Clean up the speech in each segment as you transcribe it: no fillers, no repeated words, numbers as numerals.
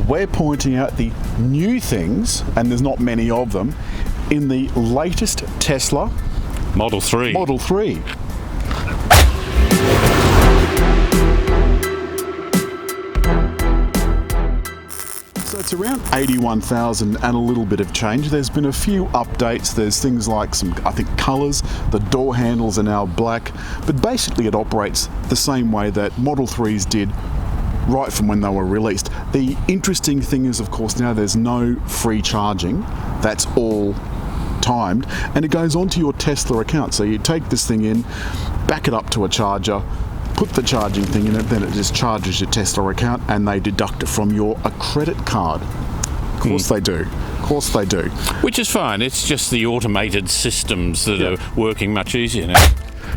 we're pointing out the new things, and there's not many of them, in the latest Tesla Model 3. Model 3. So it's around 81,000 and a little bit of change. There's been a few updates. There's things like some, I think, colours. The door handles are now black, but basically it operates the same way that Model 3s did right from when they were released. The interesting thing is, of course, now there's no free charging. That's all timed, and it goes onto your Tesla account. So you take this thing in, back it up to a charger, put the charging thing in it, then it just charges your Tesla account, and they deduct it from your credit card. Of course they do. Of course they do. Which is fine. It's just the automated systems that are working much easier now.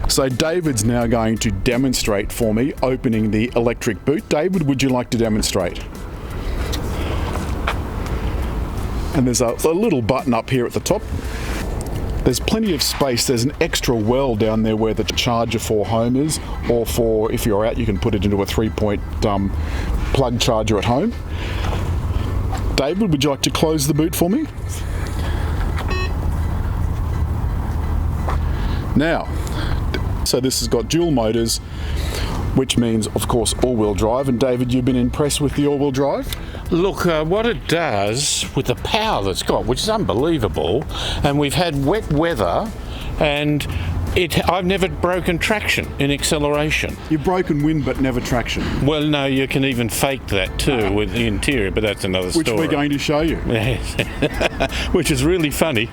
So David's now going to demonstrate for me opening the electric boot. David, would you like to demonstrate? And there's a little button up here at the top. There's plenty of space. There's an extra well down there where the charger for home is, or for, if you're out, you can put it into a 3-point plug charger at home. David, would you like to close the boot for me? Now, so this has got dual motors, which means, of course, all-wheel drive. And David, you've been impressed with the all-wheel drive? Look, what it does with the power that's got, which is unbelievable, and we've had wet weather, and I've never broken traction in acceleration. You've broken wind but never traction. Well, no, you can even fake that too with the interior, but that's another story. Which we're going to show you. Which is really funny.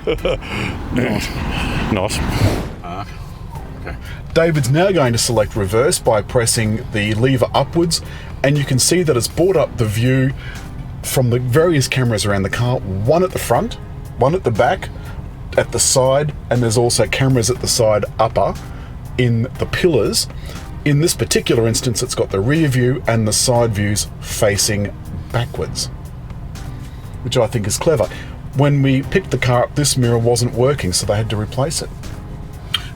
Not. Okay. David's now going to select reverse by pressing the lever upwards, and you can see that it's brought up the view from the various cameras around the car, one at the front, one at the back, at the side, and there's also cameras at the side upper in the pillars. In this particular instance, it's got the rear view and the side views facing backwards, which I think is clever. When we picked the car up, this mirror wasn't working, so they had to replace it.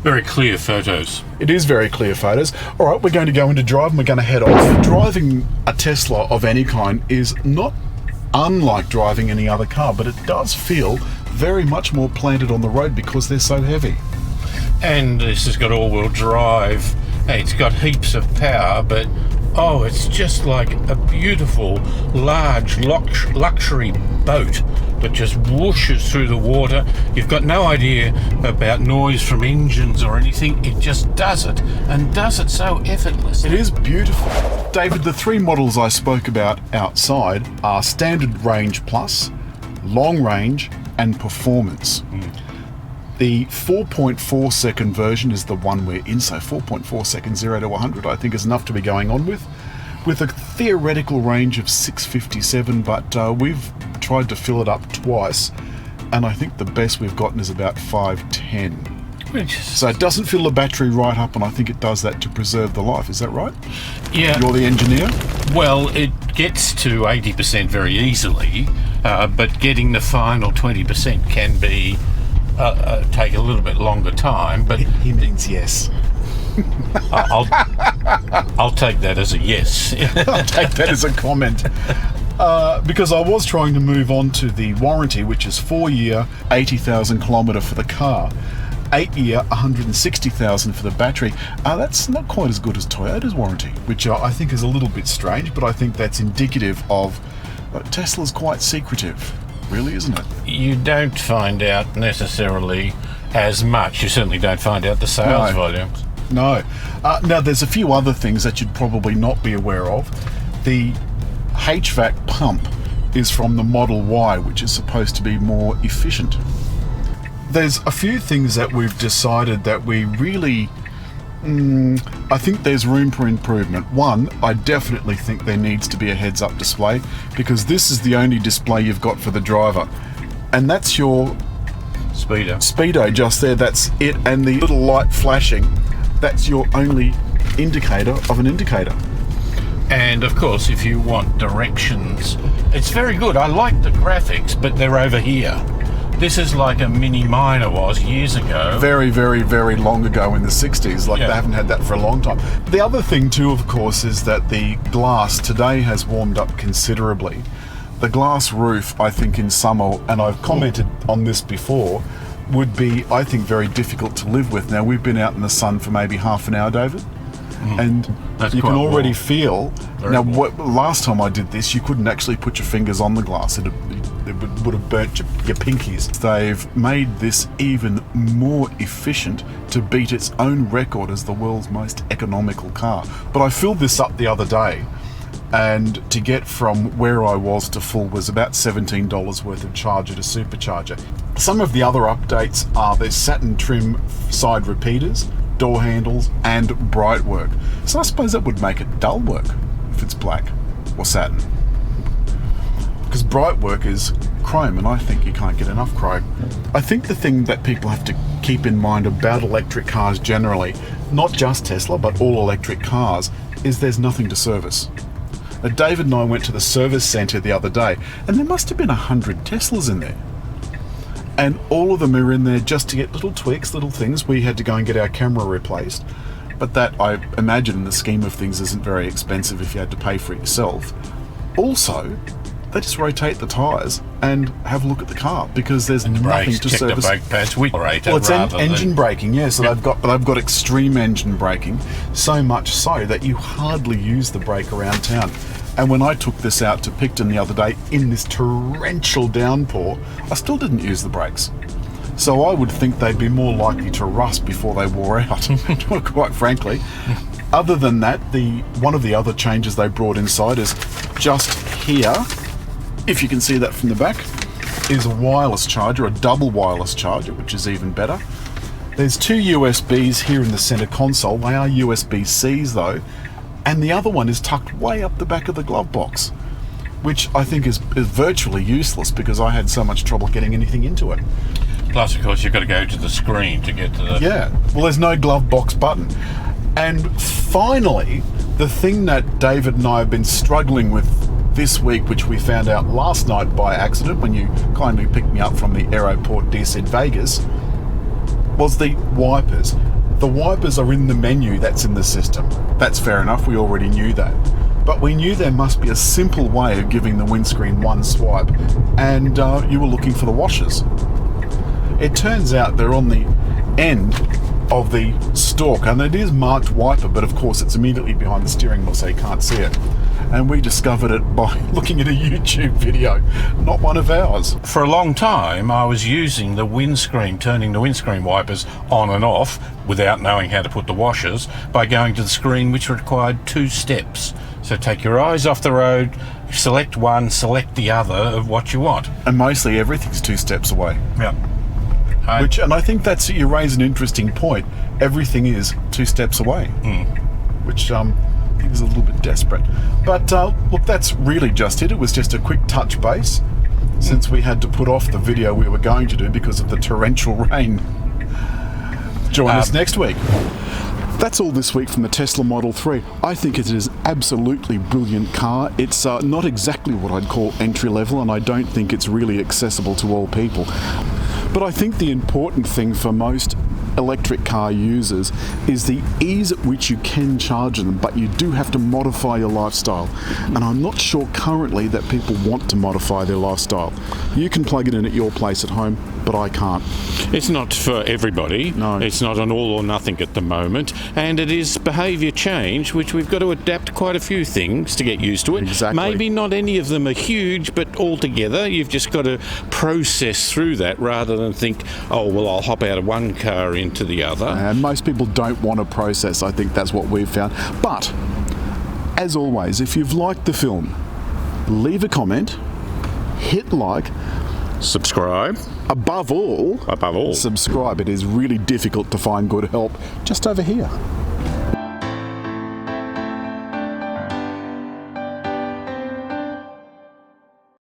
Very clear photos. It is very clear photos. All right, we're going to go into drive and we're going to head off. Driving a Tesla of any kind is not unlike driving any other car, but it does feel very much more planted on the road because they're so heavy. And this has got all-wheel drive. It's got heaps of power, but oh, it's just like a beautiful, large luxury boat that just whooshes through the water. You've got no idea about noise from engines or anything. It just does it, and does it so effortlessly. It is beautiful. David, the 3 models I spoke about outside are Standard Range Plus, Long Range, and Performance. The 4.4 second version is the one we're in, so 4.4 seconds 0 to 100 I think is enough to be going on with a theoretical range of 657, but we've tried to fill it up twice, and I think the best we've gotten is about 510. So it doesn't fill the battery right up, and I think it does that to preserve the life. Is that right? Yeah. You're the engineer? Well, it gets to 80% very easily, but getting the final 20% can be take a little bit longer time. But he means yes. I'll take that as a yes. I'll take that as a comment. Because I was trying to move on to the warranty, which is 4-year, 80,000 kilometre for the car, 8-year, 160,000 for the battery. That's not quite as good as Toyota's warranty, which I think is a little bit strange, but I think that's indicative of Tesla's quite secretive, really, isn't it? You don't find out necessarily as much. You certainly don't find out the sales volumes. No. Now, there's a few other things that you'd probably not be aware of. The HVAC pump is from the Model Y, which is supposed to be more efficient. There's a few things that we've decided that we really... I think there's room for improvement. One, I definitely think there needs to be a heads-up display, because this is the only display you've got for the driver. And that's your... Speedo just there, that's it. And the little light flashing, that's your only indicator of an indicator. And of course, if you want directions, it's very good. I like the graphics, but they're over here. This is like a Mini Minor was years ago. Very, very, very long ago in the 60s. They haven't had that for a long time. The other thing too, of course, is that the glass today has warmed up considerably. the glass roof, I think in summer, and I've commented on this before, would be, I think, very difficult to live with. Now, we've been out in the sun for maybe half an hour, David, and That's you can quite already warm. feel. Very Now, warm. last time I did this, you couldn't actually put your fingers on the glass. It would have burnt your pinkies. They've made this even more efficient to beat its own record as the world's most economical car. But I filled this up the other day, and to get from where I was to full was about $17 worth of charger to supercharger. Some of the other updates are there's satin trim side repeaters, door handles, and bright work. So I suppose that would make it dull work if it's black or satin. Because bright work is chrome, and I think you can't get enough chrome. I think the thing that people have to keep in mind about electric cars generally, not just Tesla, but all electric cars, is there's nothing to service. Now, David and I went to the service centre the other day, and there must have been 100 Teslas in there. And all of them are in there just to get little tweaks, little things. We had to go and get our camera replaced. But that, I imagine, in the scheme of things, isn't very expensive if you had to pay for it yourself. Also, they just rotate the tyres and have a look at the car, because there's nothing Brakes, to check the service. brake pads with operator. Well, it's rather engine than, braking, yeah. So they've got extreme engine braking, so much so that you hardly use the brake around town. And when I took this out to Picton the other day in this torrential downpour, I still didn't use the brakes. So I would think they'd be more likely to rust before they wore out, quite frankly. Other than that, one of the other changes they brought inside is just here, if you can see that from the back, is a wireless charger, a double wireless charger, which is even better. There's two USBs here in the center console. They are USB-Cs though, and the other one is tucked way up the back of the glove box, which I think is virtually useless because I had so much trouble getting anything into it. Plus, of course, you've got to go to the screen to get to the... Yeah, well, there's no glove box button. And finally, the thing that David and I have been struggling with this week, which we found out last night by accident when you kindly picked me up from the aeroport DC Vegas, was the wipers. The wipers are in the menu that's in the system. That's fair enough, we already knew that. But we knew there must be a simple way of giving the windscreen one swipe, and you were looking for the washers. It turns out they're on the end of the stalk, and it is marked wiper, but of course it's immediately behind the steering wheel so you can't see it. And we discovered it by looking at a YouTube video, not one of ours. For a long time, I was using the windscreen, turning the windscreen wipers on and off without knowing how to put the washers by going to the screen, which required 2 steps. So take your eyes off the road, select one, select the other of what you want. And mostly everything's 2 steps away. Yeah. And I think you raise an interesting point. Everything is 2 steps away, which I think is a little bit desperate. But look, that's really just it. It was just a quick touch base, since we had to put off the video we were going to do because of the torrential rain. Join us next week. That's all this week from the Tesla Model 3. I think it is absolutely brilliant car. It's not exactly what I'd call entry level, and I don't think it's really accessible to all people. But I think the important thing for most electric car users is the ease at which you can charge them, but you do have to modify your lifestyle. And I'm not sure currently that people want to modify their lifestyle. You can plug it in at your place at home, but I can't. It's not for everybody. No. It's not an all or nothing at the moment. And it is behaviour change, which we've got to adapt quite a few things to get used to it. Exactly. Maybe not any of them are huge, but altogether you've just got to process through that rather than think, oh, well, I'll hop out of one car into the other. And most people don't want to process. I think that's what we've found. But, as always, if you've liked the film, leave a comment, hit like, Subscribe. above all, Above all. subscribe. It is really difficult to find good help just over here.